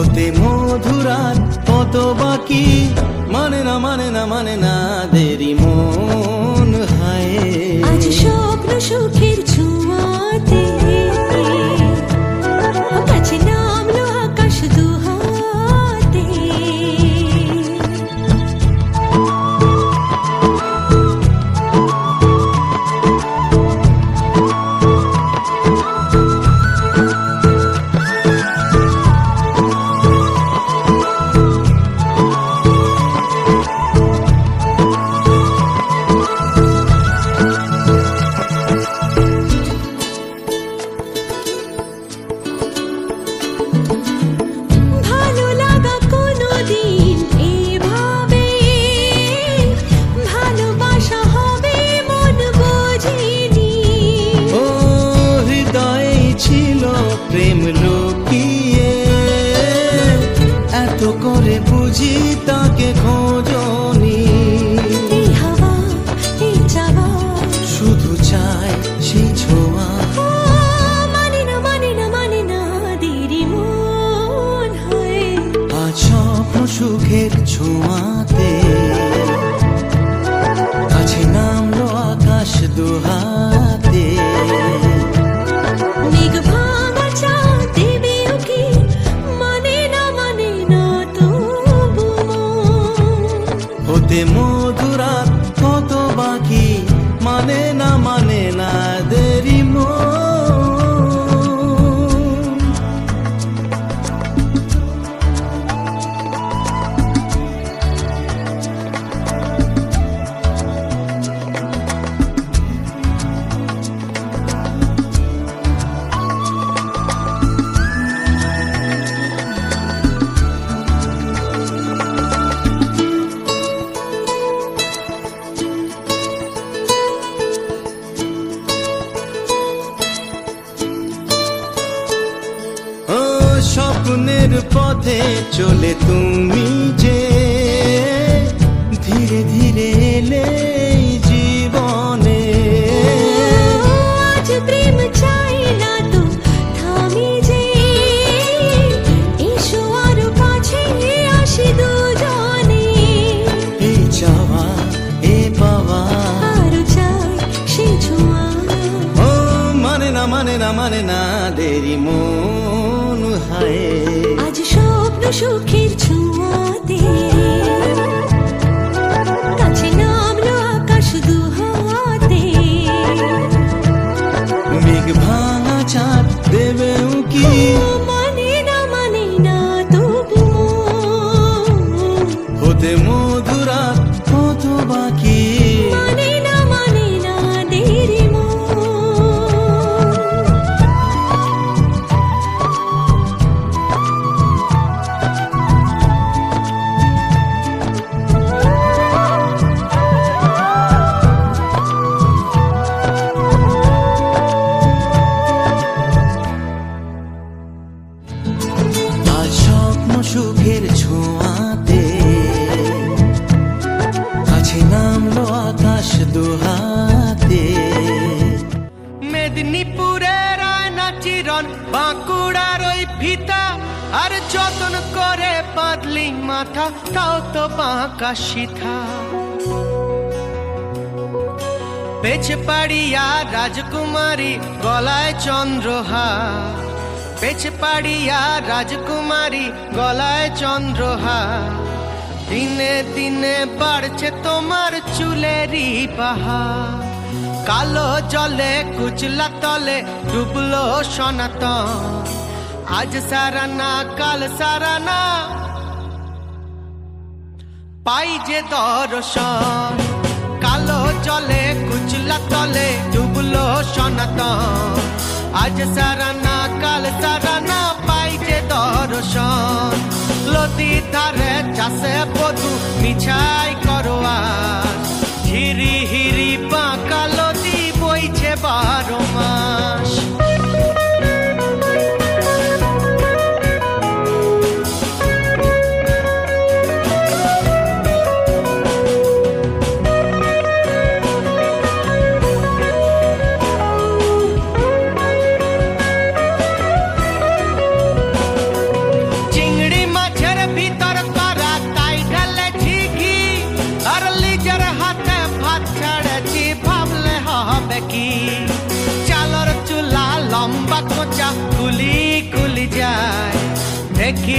হতে মধুরাত কত বাকি, মানে না মানে না মানে না দেরি মন হায়। আজ স্বপ্ন সুখের ছোঁয়াতে কাছে নামলো আকাশ দুহাতে। প্রেম লুকিয়ে এত করে বুঝি তাকে খোঁজনি, শুধু চাই সেই ছোঁয়া। মানে না মানে না মানে না দেরি মন হয়। আজ স্বপ্ন সুখের ছোঁয়াতে কাছে নামলো আকাশ দুহাতে। হতে মধুরাত কত বাকি, মানে না দেরি মন। স্বপ্নের পথে চলে তুমি যে ধীরে ধীরে এলে জীবনে। আজ প্রেম চাই না তো থামি যে, এসো আরো কাছে আসি দুজনে। এই চাওয়া এ পাওয়া আরো চাই সে ছোঁয়া। ও মানে না মানে না মানে না দেরি মন হায়। আজ স্বপ্ন সুখের ছোঁয়াতে কাছে নামলো আকাশ দুহাতে। মেঘ ভাঙা চাঁদ দেবে উকি, মানে না তবু হতে মধুরাত কত বাকি, মানে না দেরি মন। সুখের ছোঁয়াতে কাছে নামলো আকাশ দুহাতে। মেদিনীপুরের আয়না চিরন, বাঁকুড়ার ওই ফিতা, আর যতন করে বাঁধলি মাথা তাও তো বাঁকা সিথা। পেছে পাড়িয়া রাজকুমারী গলায় চন্দ্রহার, পেছে পাড়িয়া রাজকুমারী গলায় চন্দ্রহার। দিনে দিনে বাড়ছে তোমার চুলেরই বাহার। কালো জলে কুচলা তলে ডুবলো সনাতন, আজ সারানা কাল সারানা পাই যে দর্শন। কালো জলে কুচলা তলে ডুবলো সনাতন, আজ সারানা কাল সারানা পাই যে দর্শন। নদীর ধারে চাষে বধু মিছাই করোয়ার, হিরি হিরি বাঁকা নদী বইছে 12 মাস। চিংড়ি একই চালর চুলা লম্বা কোঁচা কুলি কুলি যায় দেখি